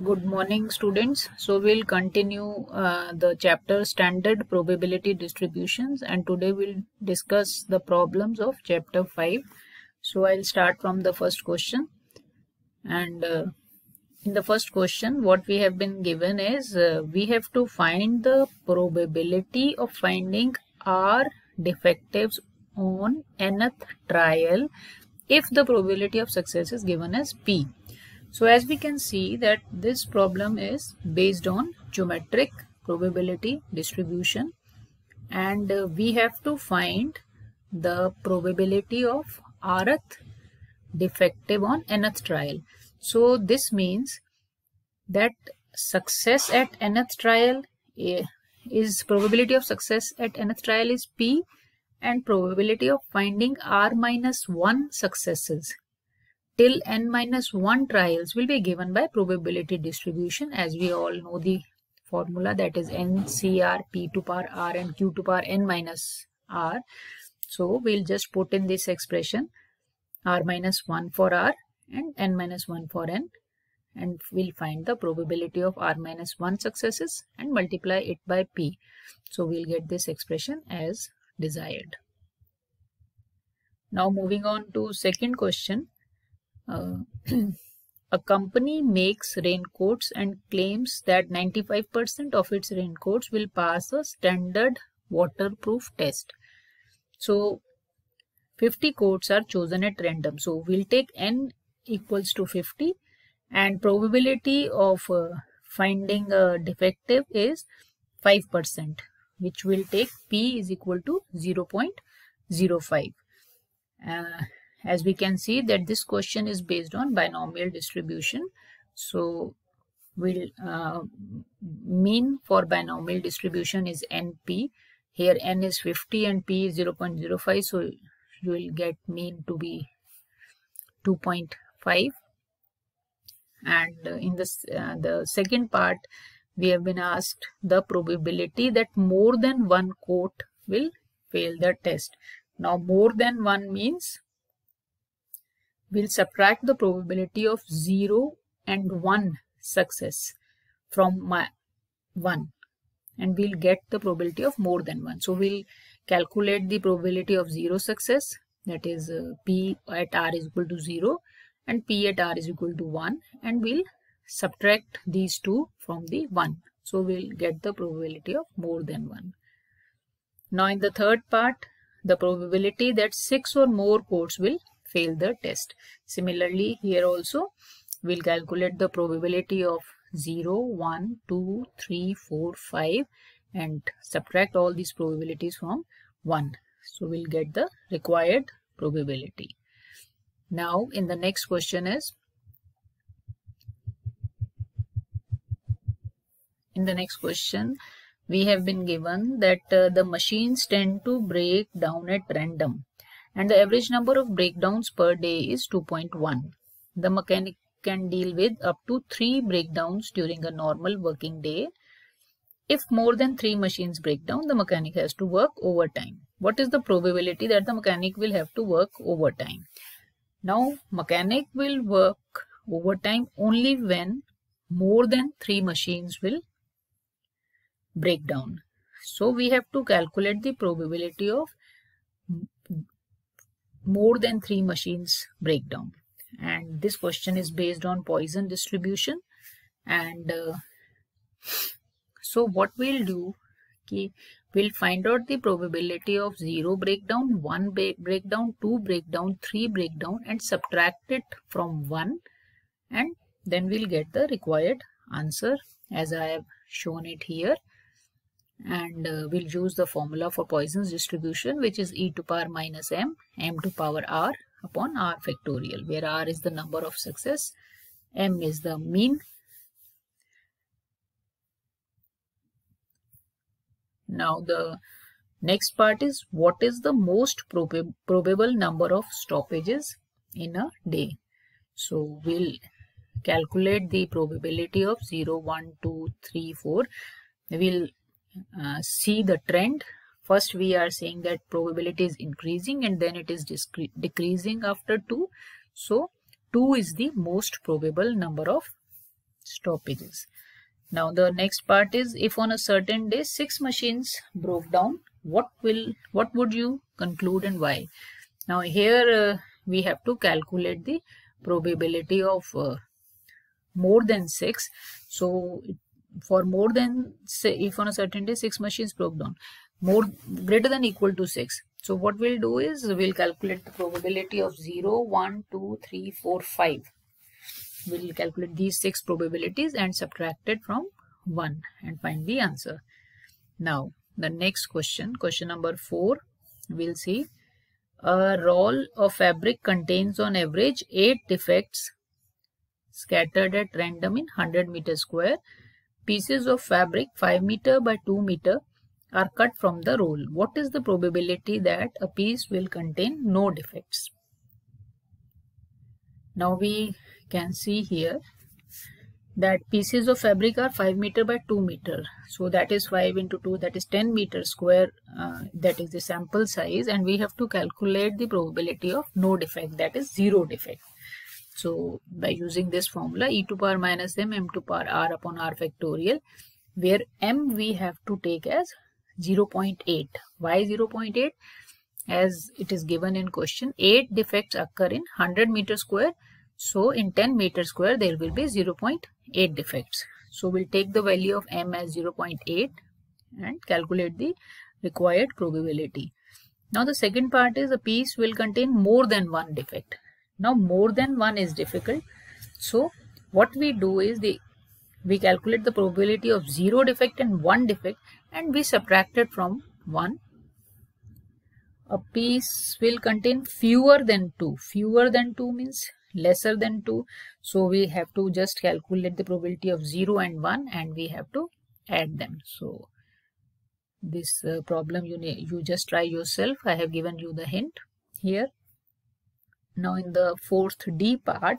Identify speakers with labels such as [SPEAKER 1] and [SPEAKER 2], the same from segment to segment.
[SPEAKER 1] Good morning, students. So we'll continue the chapter Standard Probability Distributions, and today we'll discuss the problems of chapter 5. So I'll start from the first question. And in the first question, what we have been given is we have to find the probability of finding R defectives on nth trial if the probability of success is given as P. So as we can see that this problem is based on geometric probability distribution, and we have to find the probability of rth defective on nth trial. So this means that success at nth trial is probability of success at nth trial is P, and probability of finding r minus 1 successes till n-1 trials will be given by probability distribution. As we all know the formula, that is NCR P to power R and Q to power n minus R. So we'll just put in this expression R minus 1 for R and n minus 1 for n, and we'll find the probability of R minus 1 successes and multiply it by P. So we'll get this expression as desired. Now moving on to second question. A company makes raincoats and claims that 95% of its raincoats will pass a standard waterproof test. So 50 coats are chosen at random. So we'll take n equals to 50, and probability of finding a defective is 5%, which will take P is equal to 0.05. As we can see that this question is based on binomial distribution. So we'll mean for binomial distribution is NP. Here n is 50 and P is 0.05. So you will get mean to be 2.5. And in this the second part, we have been asked the probability that more than one coat will fail the test. Now more than one means we'll subtract the probability of 0 and 1 success from 1, and we'll get the probability of more than 1. So we'll calculate the probability of 0 success, that is P at R is equal to 0 and P at R is equal to 1, and we'll subtract these two from the 1. So we'll get the probability of more than 1. Now in the third part, the probability that 6 or more coats will fail the test. Similarly, here also we'll calculate the probability of 0, 1, 2, 3, 4, 5 and subtract all these probabilities from 1. So we'll get the required probability. Now in the next question is, in the next question we have been given that the machines tend to break down at random, and the average number of breakdowns per day is 2.1. The mechanic can deal with up to 3 breakdowns during a normal working day. If more than 3 machines break down, the mechanic has to work overtime. What is the probability that the mechanic will have to work overtime? Now, mechanic will work overtime only when more than 3 machines will break down. So we have to calculate the probability of more than 3 machines breakdown, and this question is based on Poisson distribution. And so what we'll do, we'll find out the probability of 0 breakdown, 1 breakdown, 2 breakdown, 3 breakdown, and subtract it from 1, and then we'll get the required answer as I have shown it here. And we'll use the formula for Poisson's distribution, which is e to power minus m to power r upon r factorial, where r is the number of success, m is the mean. Now the next part is, what is the most probable number of stoppages in a day? So we'll calculate the probability of 0, 1, 2, 3, 4. We'll see the trend. First we are saying that probability is increasing and then it is decreasing after 2. So 2 is the most probable number of stoppages. Now the next part is, if on a certain day 6 machines broke down, what would you conclude and why? Now here we have to calculate the probability of more than 6. So for more than, say, if on a certain day 6 machines broke down, greater than equal to 6. So what we'll do is we'll calculate the probability of 0, 1, 2, 3, 4, 5. We'll calculate these 6 probabilities and subtract it from 1 and find the answer. Now the next question, question number 4, we'll see. A roll of fabric contains on average 8 defects scattered at random in 100 meter square. Pieces of fabric 5 meter by 2 meter are cut from the roll. What is the probability that a piece will contain no defects? Now we can see here that pieces of fabric are 5 meter by 2 meter. So that is 5 into 2, that is 10 meter square. That is the sample size, and we have to calculate the probability of no defect, that is 0 defect. So by using this formula, e to power minus m to power r upon r factorial, where m we have to take as 0.8. Why 0.8? As it is given in question, 8 defects occur in 100 meter square. So in 10 meter square there will be 0.8 defects. So we'll take the value of m as 0.8 and calculate the required probability. Now the second part is, a piece will contain more than one defect. Now more than one is difficult. So what we do is we calculate the probability of 0 defect and 1 defect, and we subtract it from 1. A piece will contain fewer than 2. Fewer than 2 means lesser than 2. So we have to just calculate the probability of 0 and 1, and we have to add them. So this problem you just try yourself. I have given you the hint here. Now in the fourth D part,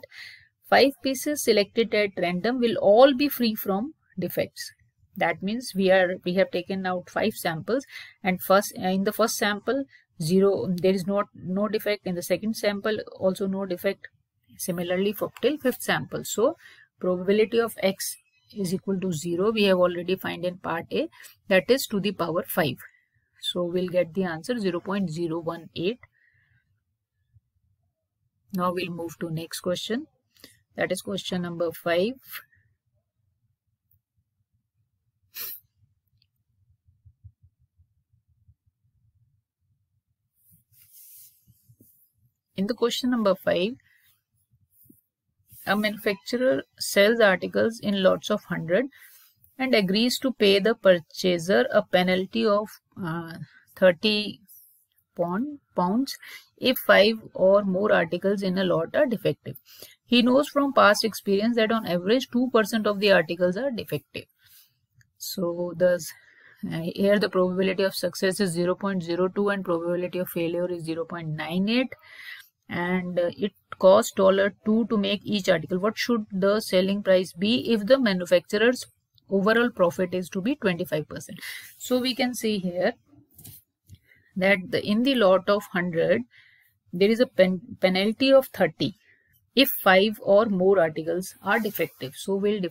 [SPEAKER 1] 5 pieces selected at random will all be free from defects. That means we have taken out 5 samples, and in the first sample 0, there is no defect. In the second sample also no defect. Similarly for till 5th sample. So probability of x is equal to 0. We have already find in part A, that is to the power 5. So we'll get the answer 0.018. Now we'll move to next question, that is question number 5. In the question number 5, a manufacturer sells articles in lots of 100 and agrees to pay the purchaser a penalty of 30 pounds if 5 or more articles in a lot are defective. He knows from past experience that on average 2% of the articles are defective. So here the probability of success is 0.02 and probability of failure is 0.98, and it costs $2 to make each article. What should the selling price be if the manufacturer's overall profit is to be 25%? So we can see here that in the lot of 100 there is a penalty of 30 if 5 or more articles are defective. So we'll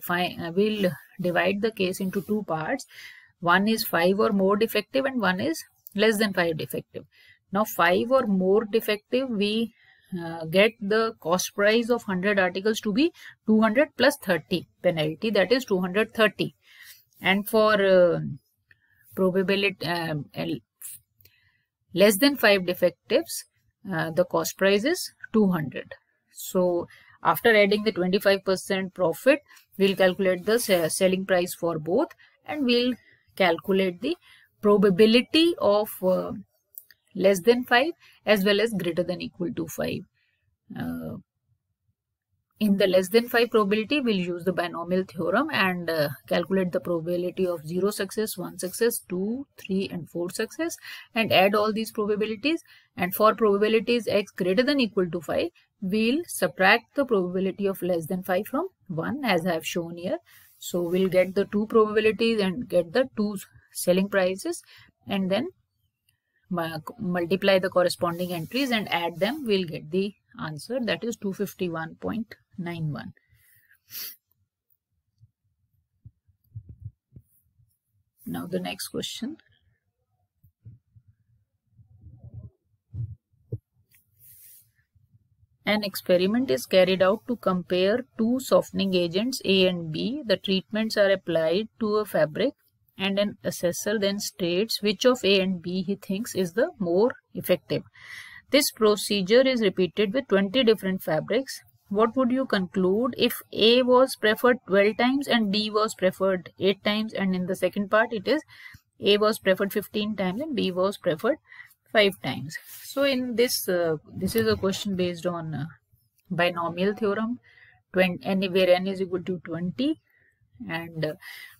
[SPEAKER 1] divide the case into 2 parts. One is 5 or more defective and one is less than 5 defective. Now 5 or more defective, we get the cost price of 100 articles to be 200 plus 30 penalty, that is 230. And for probability less than 5 defectives, the cost price is 200. So after adding the 25% profit, we'll calculate the selling price for both, and we'll calculate the probability of less than 5 as well as greater than equal to 5. In the less than 5 probability, we'll use the binomial theorem and calculate the probability of 0 success, 1 success, 2, 3 and 4 success, and add all these probabilities. And for probabilities x greater than equal to 5, we'll subtract the probability of less than 5 from 1 as I have shown here. So we'll get the 2 probabilities and get the 2 selling prices, and then multiply the corresponding entries and add them. We'll get the answer, that is 251.91. Now the next question. An experiment is carried out to compare two softening agents A and B. The treatments are applied to a fabric and an assessor then states which of A and B he thinks is the more effective. This procedure is repeated with 20 different fabrics. What would you conclude if A was preferred 12 times and B was preferred 8 times, and in the second part it is A was preferred 15 times and B was preferred 5 times. So in this, this is a question based on binomial theorem, where n is equal to 20, and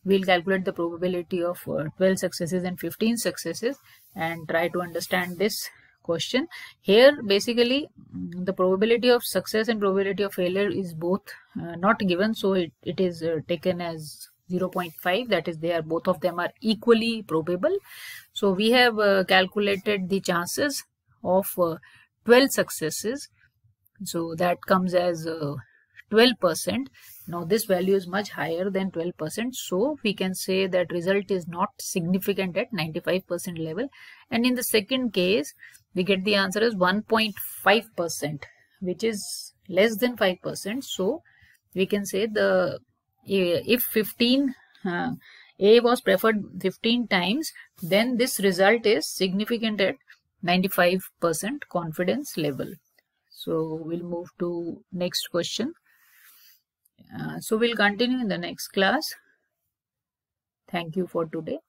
[SPEAKER 1] we'll calculate the probability of 12 successes and 15 successes and try to understand this question. Here basically the probability of success and probability of failure is both not given, so it is taken as 0.5, that is, they are both of them are equally probable. So we have calculated the chances of 12 successes, so that comes as 12%. Now this value is much higher than 12%, so we can say that result is not significant at 95% level. And in the second case we get the answer as 1.5%, which is less than 5%. So we can say the if 15 A was preferred 15 times, then this result is significant at 95% confidence level. So we'll move to next question. So we'll continue in the next class. Thank you for today.